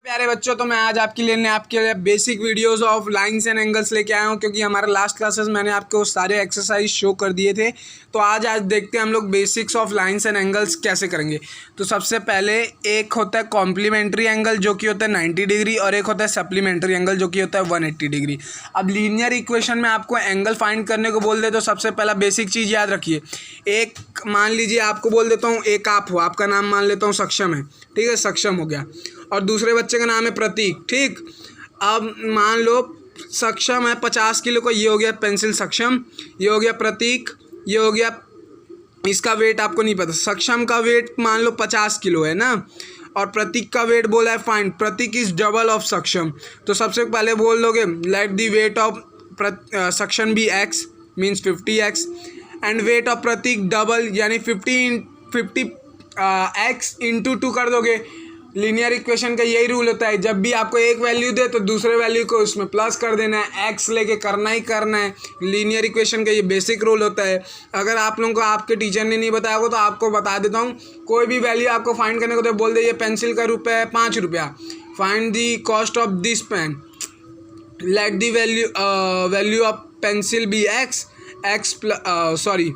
प्यारे बच्चों, तो मैं आज आपके लिए basic videos of lines and angles लेके आया हूँ, क्योंकि हमारे लास्ट क्लासेस मैंने आपको सारे एक्सरसाइज शो कर दिए थे। तो आज देखते हैं हम लोग basics of lines and angles कैसे करेंगे। तो सबसे पहले एक होता है कॉम्प्लीमेंट्री एंगल जो कि होता है 90 डिग्री, और एक होता है सप्लीमेंट्री एंगल जो कि होता है 180 डिग्री। अब लीनियर इक्वेशन में आपको एंगल फाइंड करने को बोल दे तो सबसे पहला बेसिक चीज़ याद रखिए। एक मान लीजिए आपको बोल देता हूँ, एक आप हो, आपका नाम मान लेता हूँ सक्षम है, ठीक है, सक्षम हो गया, और दूसरे बच्चे का नाम है प्रतीक, ठीक। अब मान लो सक्षम है 50 किलो का, ये हो गया पेंसिल सक्षम, ये हो गया प्रतीक, ये हो गया, इसका वेट आपको नहीं पता। सक्षम का वेट मान लो 50 किलो है ना, और प्रतीक का वेट बोला है find, Prateek is double of Saksham. तो सबसे पहले बोल दोगे let the weight of Saksham be x, means 50x, and weight of Prateek double यानी 50 x इंटू 2 कर दोगे। लीनियर इक्वेशन का यही रूल होता है, जब भी आपको एक वैल्यू दे तो दूसरे वैल्यू को उसमें प्लस कर देना है, एक्स लेके करना ही करना है। लीनियर इक्वेशन का ये बेसिक रूल होता है। अगर आप लोगों को आपके टीचर ने नहीं बताया होगा तो आपको बता देता हूँ। कोई भी वैल्यू आपको फाइंड करने को तो बोल दे ये पेंसिल का रुपये है 5 रुपया, find the cost of this pen, let the value of pencil be x, sorry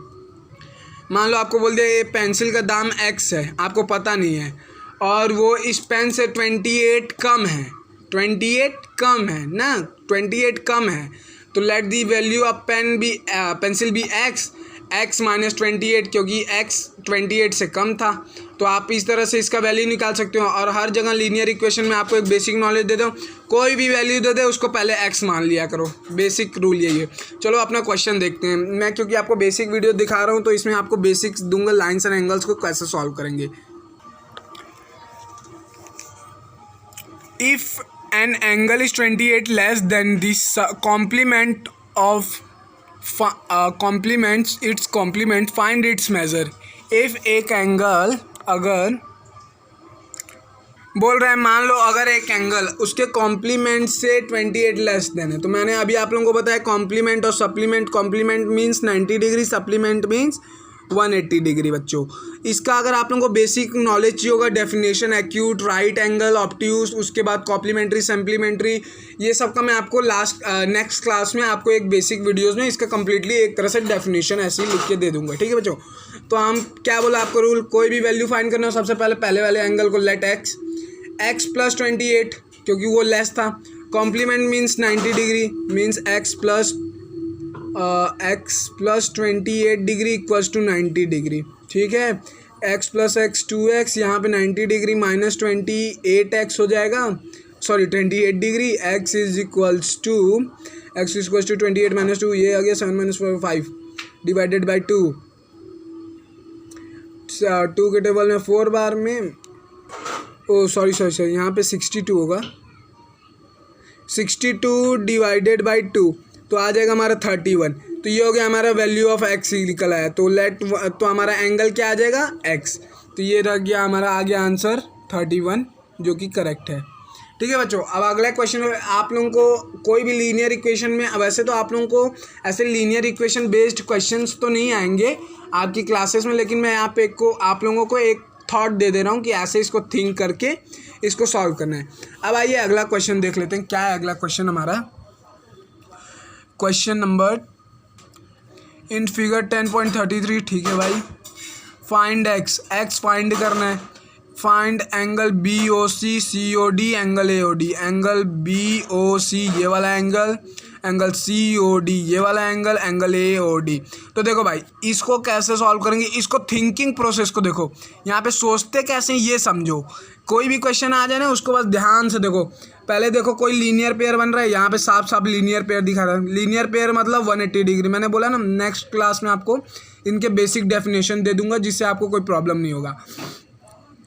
मान लो आपको बोल दिया ये पेंसिल का दाम एक्स है, आपको पता नहीं है, और वो इस पेन से 28 कम है, 28 कम है ना, 28 कम है, तो let the value of pencil be x, x minus 28, क्योंकि एक्स 28 से कम था। तो आप इस तरह से इसका वैल्यू निकाल सकते हो। और हर जगह लीनियर इक्वेशन में आपको एक बेसिक नॉलेज दे दो, कोई भी वैल्यू दे दे उसको पहले एक्स मान लिया करो, बेसिक रूल यही है। चलो अपना क्वेश्चन देखते हैं। मैं क्योंकि आपको बेसिक वीडियो दिखा रहा हूँ तो इसमें आपको बेसिक्स दूंगा, लाइन्स एंड एंगल्स को कैसे सॉल्व करेंगे। If an angle is 28 less than this complement of complements its complement, find its measure। if एक एंगल अगर बोल रहा है, मान लो अगर एक एंगल उसके कॉम्प्लीमेंट से 28 लेस देन है, तो मैंने अभी आप लोगों को बताया कॉम्प्लीमेंट और supplement. Complement means 90 degree, supplement means 180 degree. बच्चों इसका अगर आप लोगों को बेसिक नॉलेज चाहिए होगा, definition, acute, right angle, obtuse, उसके बाद कॉम्प्लीमेंट्री, सप्लीमेंट्री, ये सब का मैं आपको नेक्स्ट क्लास में आपको एक बेसिक वीडियोस में इसका कम्प्लीटली एक तरह से डेफिनेशन ऐसे ही लिख के दे दूंगा, ठीक है बच्चों। तो हम क्या बोला आपको रूल, कोई भी वैल्यू फाइंड करना हो सबसे पहले वाले एंगल को लेट एक्स प्लस 28, क्योंकि वो लेस था। Complement means 90 degree, means x plus 28 degree equals to 90 degree, ठीक है। एक्स प्लस एक्स 2x, यहाँ पे 90 डिग्री माइनस 28x हो जाएगा, sorry 28 degree. x is equals to 28 minus 2, ये आ गया 7 माइनस 5 डिवाइडेड बाई 2 के टेबल में 4 बार में, ओ सॉरी यहाँ पे 62 होगा, 62 डिवाइडेड बाई 2 तो आ जाएगा हमारा 31। तो ये हो गया हमारा वैल्यू ऑफ एक्स निकल आया। तो हमारा एंगल क्या आ जाएगा, एक्स। तो ये रह गया हमारा, आ गया आंसर 31, जो कि करेक्ट है, ठीक है बच्चों। अब अगला क्वेश्चन है, आप लोगों को कोई भी लीनियर इक्वेशन में, वैसे तो आप लोगों को ऐसे लीनियर इक्वेशन बेस्ड क्वेश्चंस तो नहीं आएंगे आपकी क्लासेस में, लेकिन मैं आप लोगों को एक थॉट दे दे रहा हूँ कि ऐसे इसको थिंक करके इसको सॉल्व करना है। अब आइए अगला क्वेश्चन देख लेते हैं। क्या है अगला क्वेश्चन हमारा, क्वेश्चन नंबर इन फिगर 10.33, ठीक है भाई। फाइंड एक्स फाइंड करना है, find angle B O C O D, angle A O D, angle B O C ये वाला angle, angle C O D ये वाला angle, angle A O D. तो देखो भाई इसको कैसे सॉल्व करेंगे, इसको थिंकिंग प्रोसेस को देखो, यहाँ पे सोचते कैसे ये समझो। कोई भी क्वेश्चन आ जाए ना उसको बस ध्यान से देखो। पहले देखो कोई लीनियर पेयर बन रहा है, यहाँ पे साफ साफ लीनियर पेयर दिखा रहा है। लीनियर पेयर मतलब 180 डिग्री, मैंने बोला ना नेक्स्ट क्लास में आपको इनके बेसिक डेफिनेशन दे दूंगा, जिससे आपको कोई प्रॉब्लम नहीं होगा।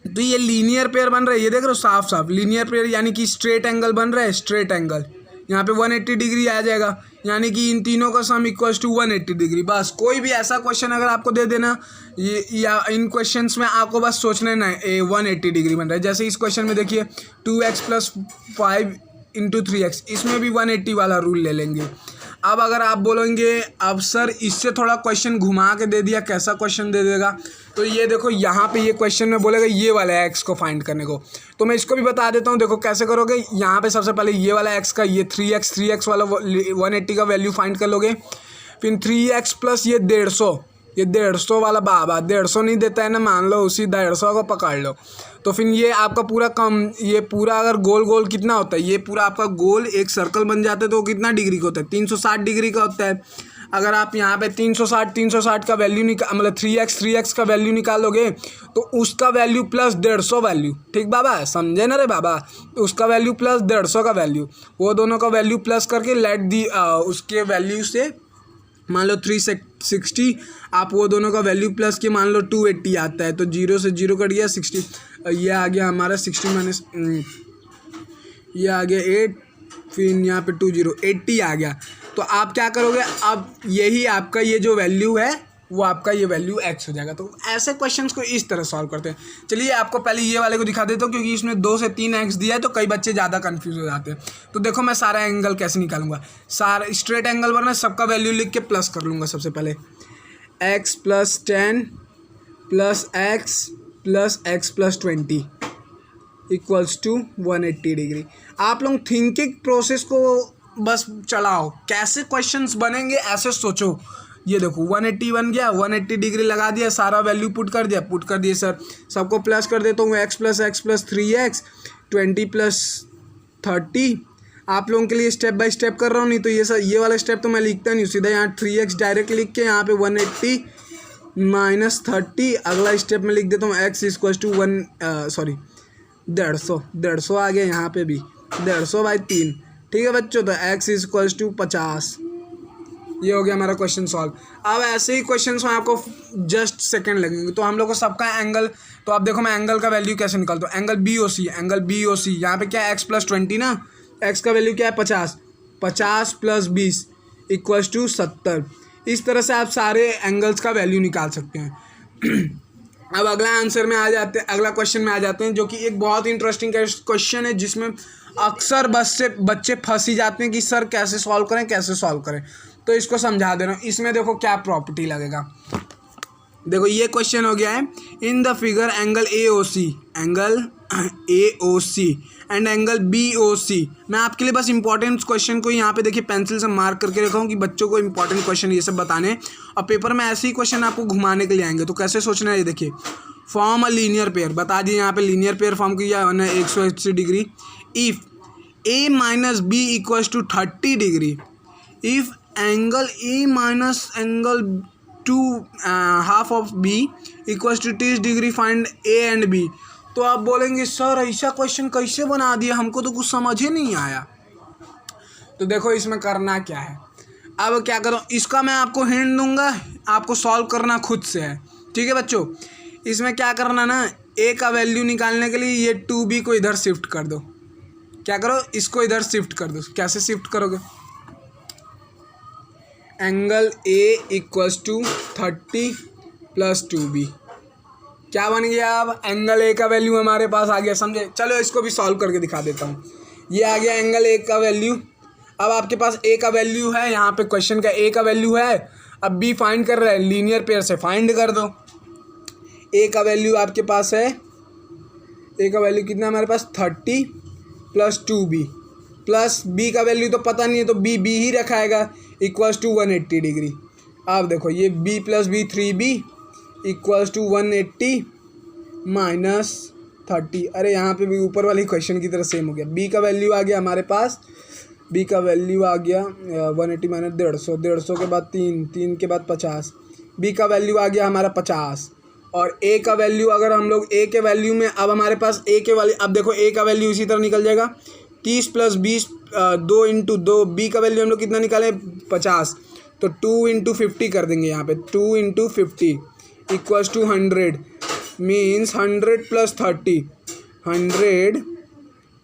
तो ये लीनियर पेयर बन रहा है, ये देख रहे हो साफ साफ लीनियर पेयर, यानी कि स्ट्रेट एंगल बन रहा है, स्ट्रेट एंगल यहाँ पे 180 डिग्री आ जाएगा, यानी कि इन तीनों का सम इक्वल्स टू 180 डिग्री। बस कोई भी ऐसा क्वेश्चन अगर आपको दे देना, ये या इन क्वेश्चंस में आपको बस सोचना है 180 डिग्री बन रहा है। जैसे इस क्वेश्चन में देखिए 2x प्लस 5 इंटू 3x, इसमें भी 180 वाला रूल ले लेंगे। अब अगर आप बोलेंगे अब सर इससे थोड़ा क्वेश्चन घुमा के दे दिया, कैसा क्वेश्चन दे देगा, तो ये देखो यहाँ पे ये क्वेश्चन में बोलेगा ये वाला एक्स को फाइंड करने को, तो मैं इसको भी बता देता हूँ। देखो कैसे करोगे, यहाँ पे सबसे पहले ये वाला एक्स का ये 3x वाला 180 का वैल्यू फाइंड कर लोगे, फिर 3x प्लस ये 150 वाला बाबा 150 नहीं देता है ना, मान लो उसी 150 को पकड़ लो। तो फिर ये आपका पूरा ये पूरा अगर गोल गोल कितना होता है, ये पूरा आपका गोल एक सर्कल बन जाता है तो कितना डिग्री का होता है, 360 डिग्री का होता है। अगर आप यहाँ पे 360 का वैल्यू मतलब 3x का वैल्यू निकालोगे तो उसका वैल्यू प्लस 150 वैल्यू, ठीक बाबा, समझे ना रे बाबा, उसका वैल्यू प्लस 150 का वैल्यू, वो दोनों का वैल्यू प्लस करके लेट दी उसके वैल्यू से मान लो 360, आप वो दोनों का वैल्यू प्लस के मान लो 280 आता है, तो 0 से 0 कट गया 60, ये आ गया हमारा 60 माइनस ये आ गया 8, फिर यहाँ पे 80 आ गया। तो आप क्या करोगे, अब यही आपका ये जो वैल्यू है वो आपका ये वैल्यू x हो जाएगा। तो ऐसे क्वेश्चंस को इस तरह सॉल्व करते हैं। चलिए आपको पहले ये वाले को दिखा देता हूँ, क्योंकि इसमें 2 से 3 x दिया है तो कई बच्चे ज़्यादा कंफ्यूज हो जाते हैं। तो देखो मैं सारा एंगल कैसे निकालूंगा, सारा स्ट्रेट एंगल पर मैं सबका वैल्यू लिख के प्लस कर लूँगा। सबसे पहले x + 10 + x + 20 = 180 डिग्री। आप लोग थिंकिंग प्रोसेस को बस चलाओ, कैसे क्वेश्चंस बनेंगे ऐसे सोचो। ये देखो 180 बन गया, 180 डिग्री लगा दिया, सारा वैल्यू पुट कर दिया सर, सबको प्लस कर देता हूँ, x + 3x 20 + 30। आप लोगों के लिए स्टेप बाय स्टेप कर रहा हूँ, नहीं तो ये वाला स्टेप तो मैं लिखता नहीं, सीधा यहाँ 3x डायरेक्ट लिख के यहाँ पे 180 - 30 अगला स्टेप में लिख देता हूँ, x = 150 आ गया, यहाँ पे भी 150/3, ठीक है बच्चों। तो x = 50, ये हो गया हमारा क्वेश्चन सॉल्व। अब ऐसे ही क्वेश्चंस में आपको जस्ट सेकंड लगेंगे। तो हम लोग को सबका एंगल, तो अब देखो मैं एंगल का वैल्यू कैसे निकालता हूँ, एंगल BOC यहाँ पे क्या है, x + 20 ना, x का वैल्यू क्या है 50 + 20 = 70। इस तरह से आप सारे एंगल्स का वैल्यू निकाल सकते हैं। अब अगला क्वेश्चन में आ जाते हैं, जो कि एक बहुत ही इंटरेस्टिंग क्वेश्चन है, जिसमें अक्सर बच्चे फंस ही जाते हैं कि सर कैसे सॉल्व करें। तो इसको समझा दे रहा हूँ। इसमें देखो क्या प्रॉपर्टी लगेगा, देखो ये क्वेश्चन हो गया है, in the figure angle AOC and angle BOC। मैं आपके लिए बस इंपॉर्टेंट क्वेश्चन को यहाँ पे देखिए पेंसिल से मार्क करके रखा हूँ कि बच्चों को इंपॉर्टेंट क्वेश्चन ये सब बताने, और पेपर में ऐसे ही क्वेश्चन आपको घुमाने के लिए आएंगे। तो कैसे सोचना है, ये देखिए, फॉर्म अ लीनियर पेयर, बता दिए यहाँ पे लीनियर पेयर फॉर्म किया है 180 degree. If A - B = 30 degree, if angle A - angle 2/2 of B = 30 degree, find A and B। तो आप बोलेंगे सर ऐसा क्वेश्चन कैसे बना दिया, हमको तो कुछ समझ ही नहीं आया। तो देखो इसमें करना क्या है, अब क्या करो, इसका मैं आपको हिंट दूंगा, आपको सॉल्व करना खुद से है, ठीक है बच्चों। इसमें क्या करना ना, A का वैल्यू निकालने के लिए ये 2B को इधर शिफ्ट कर दो, क्या करो, इसको इधर शिफ्ट कर दो। कैसे शिफ्ट करोगे, एंगल A = 30 + 2B, क्या बन गया, अब एंगल A का वैल्यू हमारे पास आ गया, समझे। चलो इसको भी सॉल्व करके दिखा देता हूँ। ये आ गया एंगल A का वैल्यू। अब आपके पास A का वैल्यू है, यहाँ पे क्वेश्चन का A का वैल्यू है, अब B फाइंड कर रहा है, लीनियर पेयर से फाइंड कर दो। A का वैल्यू आपके पास है, A का वैल्यू कितना हमारे पास 30 + 2B, प्लस B का वैल्यू तो पता नहीं है, तो B ही रखाएगा, = 180 डिग्री। अब देखो ये B + B 3B = 180 - 30। अरे यहाँ पे भी ऊपर वाले क्वेश्चन की तरह सेम हो गया। B का वैल्यू आ गया हमारे पास, B का वैल्यू आ गया 180 - 150, 150 के बाद 3 के बाद 50, B का वैल्यू आ गया हमारा 50। और A का वैल्यू, अगर हम लोग A के वैल्यू में, अब हमारे पास A के वैल्यू, अब देखो A का वैल्यू इसी तरह निकल जाएगा, 30 + 20 2 × 2, B का वैल्यू हम लोग कितना निकालें 50, तो 2 × 50 कर देंगे यहाँ पे, 2 × 50 = 100, means 100 + 30, 100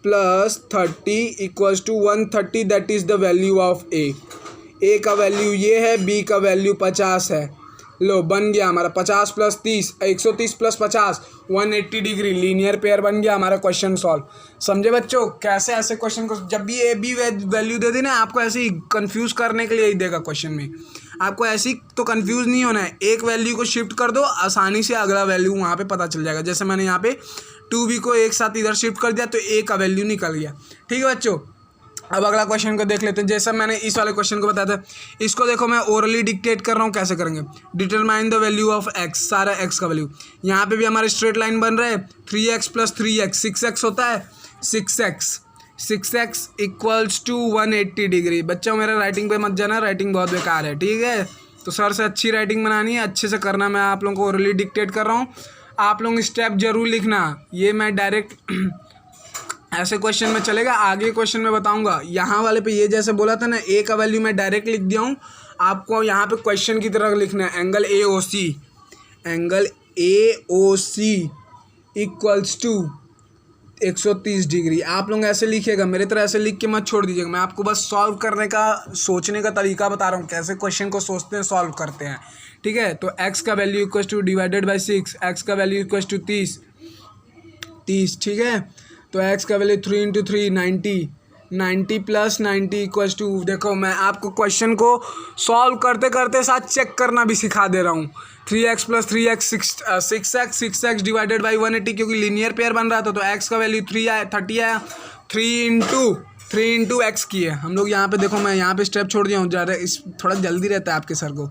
+ 30 = 130, that is the value of A का वैल्यू ये है, B का वैल्यू 50 है। लो बन गया हमारा 50 + 30, 130 + 50 180 डिग्री, लीनियर पेयर बन गया हमारा, क्वेश्चन सॉल्व। समझे बच्चों कैसे ऐसे क्वेश्चन को, जब भी ए बी वैल्यू दे देना आपको ऐसे ही कंफ्यूज करने के लिए ही देगा क्वेश्चन में, आपको ऐसे ही तो कंफ्यूज नहीं होना है, एक वैल्यू को शिफ्ट कर दो आसानी से अगला वैल्यू वहाँ पे पता चल जाएगा। जैसे मैंने यहाँ पे 2b को एक साथ इधर शिफ्ट कर दिया तो a का वैल्यू निकल गया। ठीक है बच्चों, अब अगला क्वेश्चन को देख लेते हैं। जैसा मैंने इस वाले क्वेश्चन को बताया था, इसको देखो मैं ओरली डिक्टेट कर रहा हूँ, कैसे करेंगे। Determine the value of x, सारा x का वैल्यू। यहाँ पे भी हमारे स्ट्रेट लाइन बन रहा है, 3x + 3x 6x होता है, 6x इक्वल्स टू 180 डिग्री। बच्चों मेरा राइटिंग पे मत जाना, राइटिंग बहुत बेकार है, ठीक है। तो सर से अच्छी राइटिंग बनानी है, अच्छे से करना। मैं आप लोगों को ओरली डिक्टेट कर रहा हूँ, आप लोग स्टेप जरूर लिखना। ये मैं डायरेक्ट ऐसे क्वेश्चन में चलेगा, आगे क्वेश्चन में बताऊंगा। यहाँ वाले पे ये जैसे बोला था ना, ए का वैल्यू मैं डायरेक्ट लिख दिया हूँ, आपको यहाँ पे क्वेश्चन की तरह लिखना है। Angle A O C equals to 130 degree. आप लोग ऐसे लिखिएगा, मेरे तरह ऐसे लिख के मत छोड़ दीजिएगा। मैं आपको बस सॉल्व करने का, सोचने का तरीका बता रहा हूँ, कैसे क्वेश्चन को सोचते हैं, सॉल्व करते हैं। ठीक है, तो x का value equals two divided by 6, x का वैल्यू इक्वल्स टू 30। ठीक है, तो x का वैल्यू 3 × 3 90 + 90 इक्वल्स टू, देखो मैं आपको क्वेश्चन को सॉल्व करते करते साथ चेक करना भी सिखा दे रहा हूँ। 3x + 3x 6x divided by 180, क्योंकि लीनियर पेयर बन रहा था तो x का वैल्यू 30 आया। 3 × x किए हम लोग। यहाँ पे देखो मैं यहाँ पे स्टेप छोड़ दिया हूँ, ज़्यादा इस थोड़ा जल्दी रहता है आपके सर को।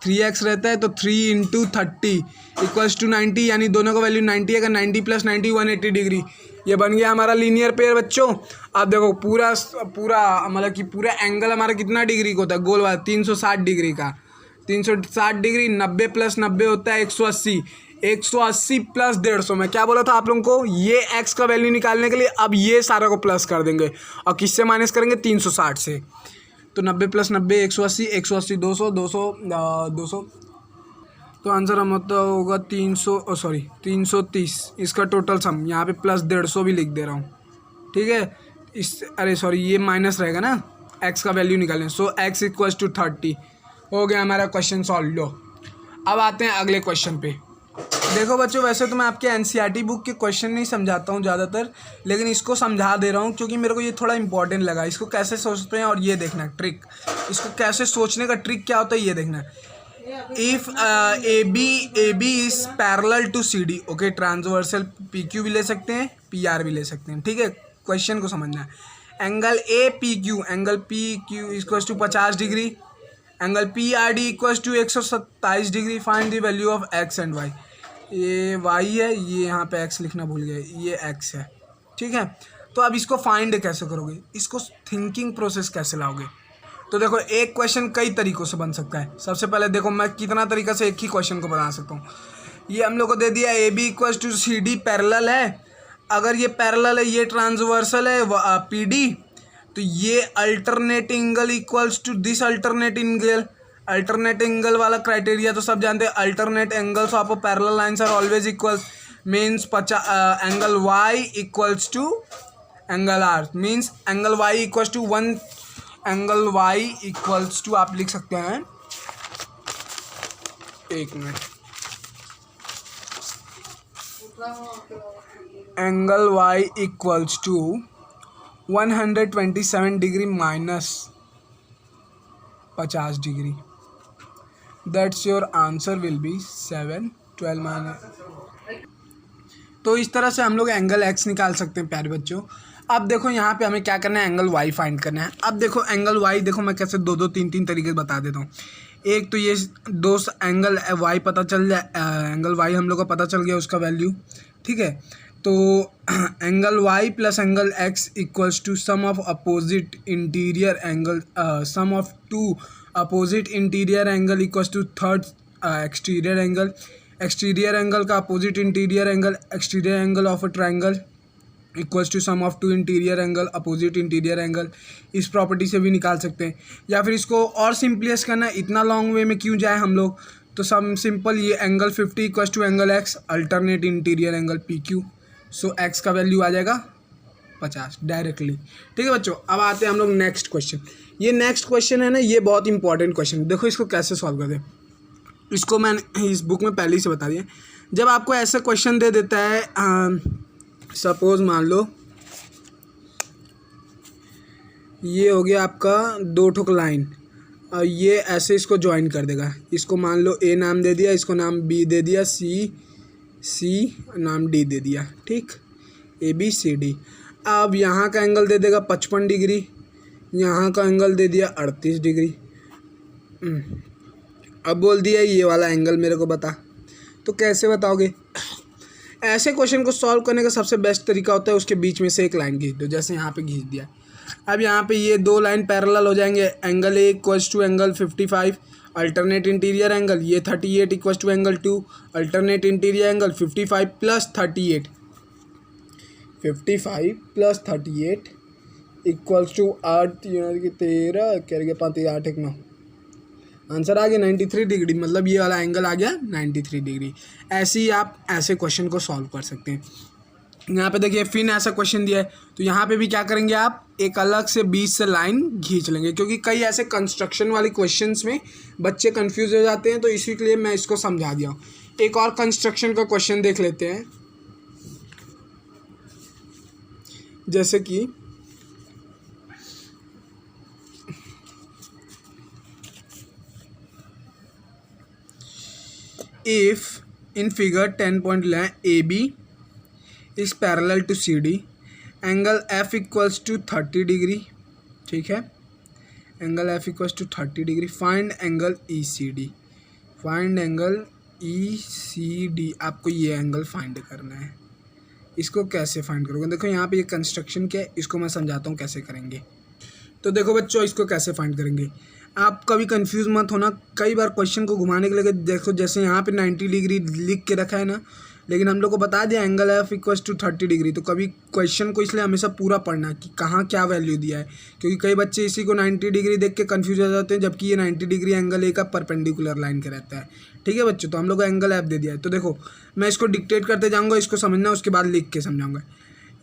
3x रहता है तो 3 × 30 इक्वल्स टू 90, यानी दोनों का वैल्यू 90 है। 90 + 90 180 डिग्री, ये बन गया हमारा लीनियर पेयर बच्चों। अब देखो पूरा मतलब कि पूरा एंगल हमारा कितना डिग्री का होता है, गोल वाला 360 डिग्री का। 360 डिग्री 90 + 90 होता है 180, 180 + 150। मैं क्या बोला था आप लोगों को, ये x का वैल्यू निकालने के लिए अब ये सारा को प्लस कर देंगे और किससे माइनस करेंगे, 360 से। तो 90 + 90 180, 180 200, 200 तो आंसर हम होता होगा 330। इसका टोटल सम यहाँ पे प्लस 150 भी लिख दे रहा हूँ, ठीक है। ये माइनस रहेगा ना, x का वैल्यू निकालें। सो x इक्वल्स टू 30 हो गया हमारा क्वेश्चन सॉल्व। लो अब आते हैं अगले क्वेश्चन पे। देखो बच्चों, वैसे तो मैं आपके एनसीईआरटी बुक के क्वेश्चन नहीं समझाता हूँ ज़्यादातर, लेकिन इसको समझा दे रहा हूँ क्योंकि मेरे को ये थोड़ा इंपॉर्टेंट लगा। इसको कैसे सोचते हैं और ये देखना ट्रिक, इसको कैसे सोचने का ट्रिक क्या होता है ये देखना। If AB is parallel to CD, okay, transversal PQ भी ले सकते हैं, PR भी ले सकते हैं, ठीक है। क्वेश्चन को समझना है। Angle APQ equals to 50 degree, angle PRD equals to 127 degree. Find the value of x and y। ये y है, ये यहाँ पे x लिखना भूल गए, ये x है, ठीक है। तो अब इसको फाइंड कैसे करोगे, इसको थिंकिंग प्रोसेस कैसे लाओगे। तो देखो एक क्वेश्चन कई तरीक़ों से बन सकता है। सबसे पहले देखो मैं कितना तरीक़ा से एक ही क्वेश्चन को बना सकता हूँ। ये हम लोग को दे दिया AB equals to CD parallel है। अगर ये पैरेलल है, ये ट्रांसवर्सल है PD, तो ये alternate angle equals to this alternate angle. Alternate angle वाला क्राइटेरिया तो सब जानते हैं, alternate angles of parallel lines are always equal. Means angle Y equals to angle R, means angle Y equals to 1, angle Y equals to आप लिख सकते हैं, एक minute, angle Y equals to 127 degree minus 50 degree. That's your answer will be 7 12 minus. तो इस तरह से हम लोग एंगल x निकाल सकते हैं प्यारे बच्चों। अब देखो यहाँ पे हमें क्या करना है, एंगल y फाइंड करना है। अब देखो एंगल y, देखो मैं कैसे 2 3 तरीके से बता देता हूँ। एक तो ये दो एंगल y पता चल जाए, एंगल y हम लोग को पता चल गया उसका वैल्यू, ठीक है। तो angle y plus angle x equals to sum of opposite interior angle, sum of 2 opposite interior angle equals to third exterior angle. Exterior angle का opposite interior angle, exterior angle of a triangle equals to sum of 2 interior angle opposite interior angle. इस property से भी निकाल सकते हैं, या फिर इसको और सिंपलेस्ट करना है, इतना लॉन्ग वे में क्यों जाए हम लोग, तो सम सिंपल, ये angle 50 equals to angle x alternate interior angle PQ। So x का वैल्यू आ जाएगा 50 डायरेक्टली, ठीक है बच्चों। अब आते हैं हम लोग नेक्स्ट क्वेश्चन। ये नेक्स्ट क्वेश्चन है ना, ये बहुत इंपॉर्टेंट क्वेश्चन। देखो इसको कैसे सॉल्व करते हैं। इसको मैंने इस बुक में पहले ही से बता दिया। जब आपको ऐसा क्वेश्चन दे देता है, सपोज मान लो ये हो गया आपका 2 ठोक लाइन, और ये ऐसे इसको ज्वाइन कर देगा। इसको मान लो ए नाम दे दिया, इसको नाम बी दे दिया, सी नाम डी दे दिया, ठीक, ABCD। अब यहाँ का एंगल दे देगा 55 डिग्री, यहाँ का एंगल दे दिया 38 डिग्री। अब बोल दिया ये वाला एंगल मेरे को बता, तो कैसे बताओगे? ऐसे क्वेश्चन को सॉल्व करने का सबसे बेस्ट तरीका होता है उसके बीच में से एक लाइन खींच दो, जैसे यहाँ पे खींच दिया। अब यहाँ पे ये 2 लाइन पैरेलल हो जाएंगे, angle A equals to angle 55 alternate interior angle, ये 38 equals to angle 2 alternate interior angle 55 plus 38, 55 plus 38 equals to 8 13 क्या 5 8 1 9, आंसर आ गया 93 डिग्री। मतलब ये वाला एंगल आ गया 93 डिग्री। ऐसे ही आप ऐसे क्वेश्चन को सॉल्व कर सकते हैं। यहाँ पे देखिए फिर ऐसा क्वेश्चन दिया है, तो यहाँ पे भी क्या करेंगे आप, एक अलग से बीच से लाइन खींच लेंगे, क्योंकि कई ऐसे कंस्ट्रक्शन वाले क्वेश्चंस में बच्चे कंफ्यूज हो जाते हैं, तो इसी के लिए मैं इसको समझा दिया हूँ। एक और कंस्ट्रक्शन का क्वेश्चन देख लेते हैं, जैसे कि if in figure 10.11 AB is parallel to CD, angle F equals to 30 degree, ठीक है, angle F equals to 30 degree, find angle ECD, find angle ECD। आपको ये एंगल फाइंड करना है। इसको कैसे फाइंड करोगे? देखो यहाँ पे ये कंस्ट्रक्शन क्या है, इसको मैं समझाता हूँ कैसे करेंगे। तो देखो बच्चों, इसको कैसे फाइंड करेंगे, आप कभी कंफ्यूज मत होना। कई बार क्वेश्चन को घुमाने के लिए देखो, जैसे यहाँ पे 90 डिग्री लिख के रखा है ना, लेकिन हम लोग को बता दिया angle F equals to 30 degree. तो कभी क्वेश्चन को इसलिए हमेशा पूरा पढ़ना कि कहाँ क्या वैल्यू दिया है, क्योंकि कई बच्चे इसी को 90 डिग्री देख के कन्फ्यूज हो जाते हैं, जबकि ये 90 डिग्री एंगल A का परपेंडिकुलर लाइन का रहता है। ठीक है बच्चों, तो हम लोग को एंगल F दे दिया है। तो देखो मैं इसको डिक्टेट करते जाऊँगा, इसको समझना, उसके बाद लिख के समझाऊँगा।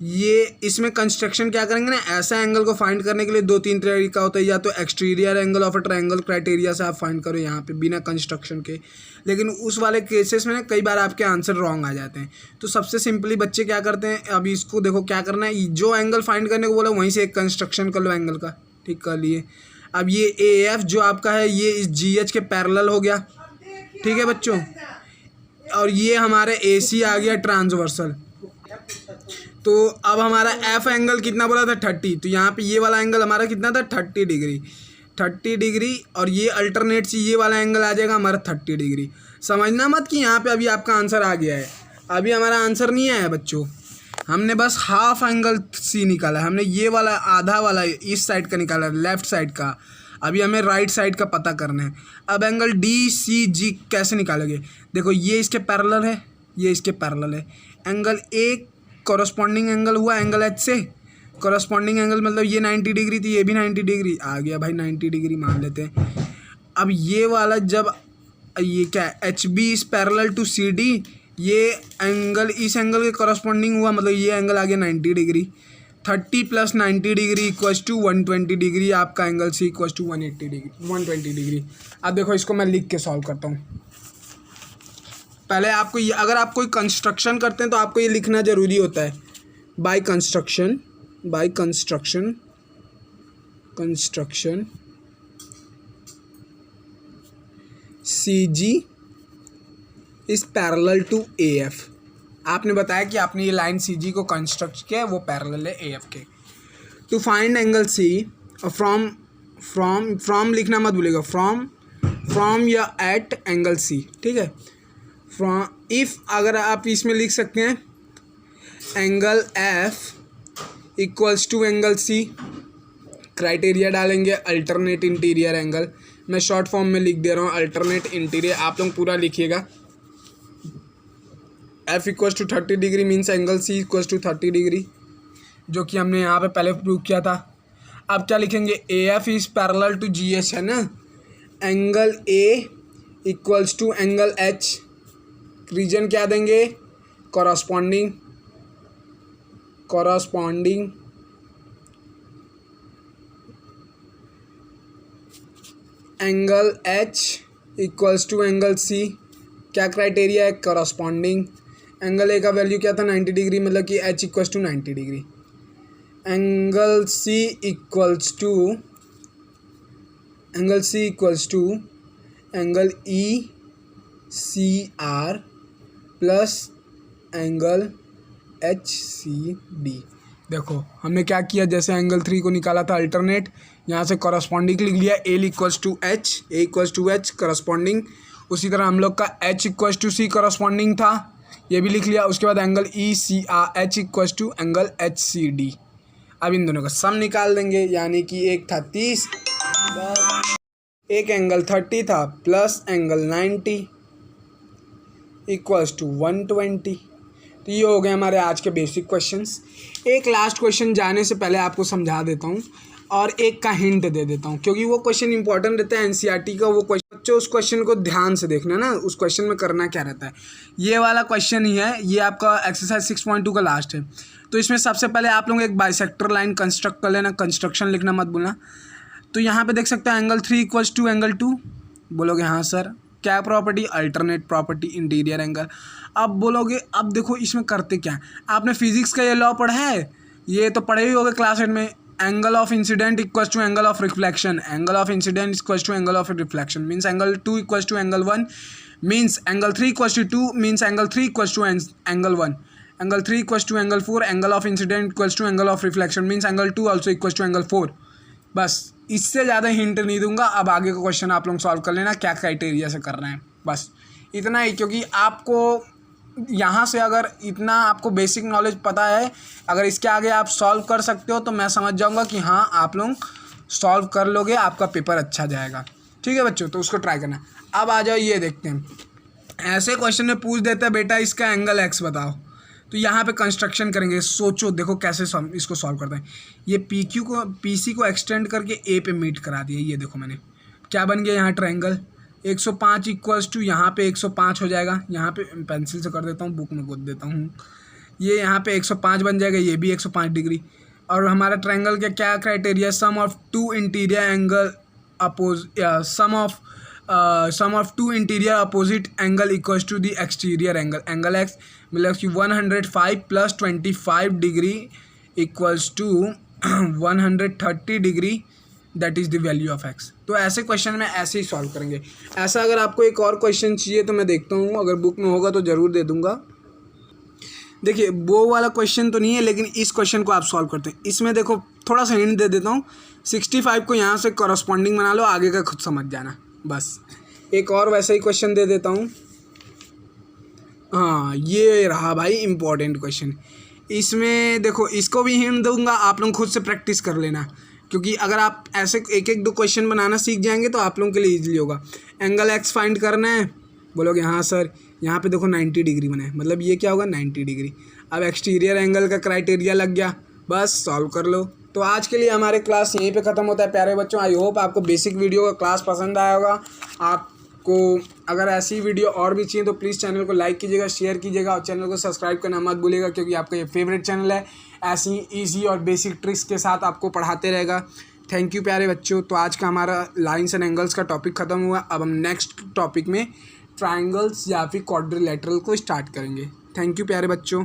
ये इसमें कंस्ट्रक्शन क्या करेंगे ना, ऐसा एंगल को फाइंड करने के लिए 2-3 तरीका होता है। या तो exterior angle of a triangle criteria से आप फाइंड करो यहाँ पे बिना कंस्ट्रक्शन के, लेकिन उस वाले केसेस में ना कई बार आपके आंसर रॉन्ग आ जाते हैं। तो सबसे सिंपली बच्चे क्या करते हैं, अभी इसको देखो क्या करना है, जो एंगल फाइंड करने को बोला वहीं से एक कंस्ट्रक्शन कर लो एंगल का, ठीक कर लिए। अब ये AF जो आपका है ये इस GH के पैरेलल हो गया, ठीक है बच्चों, और ये हमारा AC आ गया ट्रांसवर्सल। तो अब हमारा F एंगल कितना बोला था 30, तो यहाँ पे ये वाला एंगल हमारा कितना था 30 डिग्री, 30 डिग्री, और ये अल्टरनेट से ये वाला एंगल आ जाएगा हमारा 30 डिग्री। समझना मत कि यहाँ पे अभी आपका आंसर आ गया है, अभी हमारा आंसर नहीं आया बच्चों, हमने बस हाफ एंगल C निकाला, हमने ये वाला आधा वाला इस साइड का निकाला, लेफ्ट साइड का। अभी हमें राइट साइड का पता करना है। अब एंगल DCG कैसे निकालोगे, देखो ये इसके पैरेलल है, ये इसके पैरेलल है, एंगल A कॉरस्पॉन्डिंग एंगल हुआ एंगल H से, कॉरस्पॉन्डिंग एंगल मतलब ये 90 डिग्री थी, ये भी 90 डिग्री आ गया भाई, 90 डिग्री मान लेते हैं। अब ये वाला जब ये क्या HB is parallel to CD, ये एंगल इस एंगल के कॉरस्पॉन्डिंग हुआ, मतलब ये एंगल आ गया 90 degree. 30 plus 90 degree equals to 120 degree, आपका angle C equals to 120 degree. अब देखो इसको मैं लिख के सॉल्व करता हूँ। पहले आपको ये, अगर आप कोई कंस्ट्रक्शन करते हैं तो आपको ये लिखना ज़रूरी होता है, by construction CG is parallel to AF। आपने बताया कि आपने ये लाइन CG को कंस्ट्रक्ट किया है, वो पैरेलल है AF के। To find angle C, from लिखना मत भूलिएगा, फ्रॉम या एट एंगल C, ठीक है। फ्रॉम इफ़ अगर आप इसमें लिख सकते हैं angle F equals to angle C, criteria डालेंगे अल्टरनेट इंटीरियर एंगल, मैं शॉर्ट फॉर्म में लिख दे रहा हूँ अल्टरनेट इंटीरियर, आप लोग पूरा लिखिएगा। F equals to 30 degree means angle C equals to 30 degree, जो कि हमने यहाँ पे पहले प्रूव किया था। अब क्या लिखेंगे, AF is parallel to GH है ना, angle A equals to angle H, reason क्या देंगे, corresponding angle H equals to angle C. क्या क्राइटेरिया है? करस्पॉन्डिंग। एंगल ए का वैल्यू क्या था? 90 डिग्री, मतलब कि H equals to 90 degree. Angle C equals to angle E C R plus angle H C D. देखो हमने क्या किया, जैसे एंगल 3 को निकाला था अल्टरनेट, यहाँ से करस्पॉन्डिंग लिख लिया A equals to H corresponding. उसी तरह हम लोग का H equals to C corresponding था, ये भी लिख लिया। उसके बाद angle E C R H equals to angle H C D. अब इन दोनों का सम निकाल देंगे, यानी कि एक था 30, एक एंगल 30 था प्लस एंगल 90 इक्वल्स टू 120। तो ये हो गए हमारे आज के बेसिक क्वेश्चंस। एक लास्ट क्वेश्चन जाने से पहले आपको समझा देता हूँ और एक का हिंट दे देता हूँ, क्योंकि वो क्वेश्चन इंपॉर्टेंट रहता है एनसीईआरटी का। वो क्वेश्चन बच्चों उस क्वेश्चन को ध्यान से देखना ना, उस क्वेश्चन में करना क्या रहता है। ये वाला क्वेश्चन ही है, ये आपका एक्सरसाइज 6.2 का लास्ट है। तो इसमें सबसे पहले आप लोग एक बाइसेक्टर लाइन कंस्ट्रक्ट कर लेना, कंस्ट्रक्शन लिखना मत भूलना। तो यहाँ पे देख सकते हैं एंगल 3 इक्वल्स टू एंगल 2। बोलोगे हाँ सर, क्या property? Alternate property, interior angle. अब बोलोगे अब देखो इसमें करते क्या है, आपने फिजिक्स का ये लॉ पढ़ा है, ये तो पढ़े ही होगे क्लास 8 में। Angle of incident equals to angle of reflection, angle of incident equals to angle of reflection means angle 2 equals to angle 1 means angle 3 equals to 2 means angle 3 equals to angle 1, angle 3 equals to angle 4, angle of incident equals to angle of reflection means angle 2 also equals to angle 4। बस इससे ज़्यादा hint नहीं दूंगा। अब आगे का question आप लोग सॉल्व कर लेना, क्या क्राइटेरिया से कर रहे हैं, बस इतना ही। क्योंकि आपको यहाँ से अगर इतना आपको बेसिक नॉलेज पता है, अगर इसके आगे आप सॉल्व कर सकते हो तो मैं समझ जाऊँगा कि हाँ आप लोग सॉल्व कर लोगे, आपका पेपर अच्छा जाएगा। ठीक है बच्चों, तो उसको ट्राई करना। अब आ जाओ, ये देखते हैं। ऐसे क्वेश्चन में पूछ देता है बेटा इसका एंगल एक्स बताओ, तो यहाँ पे कंस्ट्रक्शन करेंगे। सोचो देखो कैसे इसको सॉल्व करते हैं। ये पी क्यू को पी सी को एक्सटेंड करके ए पे मीट करा दिया। ये देखो मैंने क्या बन गया यहाँ ट्रायंगल। 105 इक्वल्स टू यहाँ पे 105 हो जाएगा। यहाँ पे पेंसिल से कर देता हूँ, बुक में गोद देता हूँ। ये यहाँ पे 105 बन जाएगा, ये भी 105 डिग्री। और हमारा ट्रायंगल का क्या criteria? Sum of two interior angle sum of two interior opposite angle equals to the exterior angle. Angle x मतलब कि 105 plus 25 degree equals to 130 degree, that is the value of x. तो ऐसे question में ऐसे ही solve करेंगे। ऐसा अगर आपको एक और क्वेश्चन चाहिए तो मैं देखता हूँ, अगर बुक में होगा तो ज़रूर दे दूँगा। देखिए वो वाला क्वेश्चन तो नहीं है, लेकिन इस क्वेश्चन को आप सॉल्व करते हैं। इसमें देखो थोड़ा सा हिंट दे देता हूँ। 65 को यहाँ से कॉरस्पॉन्डिंग बना लो, आगे का खुद समझ जाना। बस एक और वैसा ही क्वेश्चन दे देता हूँ। हाँ ये रहा भाई इम्पोर्टेंट क्वेश्चन। इसमें देखो इसको भी हिंट दूंगा, आप लोग खुद से प्रैक्टिस कर लेना, क्योंकि अगर आप ऐसे एक एक दो क्वेश्चन बनाना सीख जाएंगे तो आप लोगों के लिए ईजिली होगा। एंगल एक्स फाइंड करना है, बोलोगे हाँ सर। यहाँ पे देखो 90 डिग्री बना है, मतलब ये क्या होगा 90 डिग्री। अब एक्सटीरियर एंगल का क्राइटेरिया लग गया, बस सॉल्व कर लो। तो आज के लिए हमारे क्लास यहीं पे ख़त्म होता है प्यारे बच्चों। आई होप आपको बेसिक वीडियो का क्लास पसंद आया होगा। आपको अगर ऐसी वीडियो और भी चाहिए तो प्लीज़ चैनल को लाइक कीजिएगा, शेयर कीजिएगा और चैनल को सब्सक्राइब करना मत भूलिएगा, क्योंकि आपका ये फेवरेट चैनल है। ऐसी ईजी और बेसिक ट्रिक्स के साथ आपको पढ़ाते रहेगा। थैंक यू प्यारे बच्चों। तो आज का हमारा लाइन्स एंड एंगल्स का टॉपिक ख़त्म हुआ। अब हम नेक्स्ट टॉपिक में ट्रायंगल्स या फिर क्वाड्रिलेटरल को स्टार्ट करेंगे। थैंक यू प्यारे बच्चों।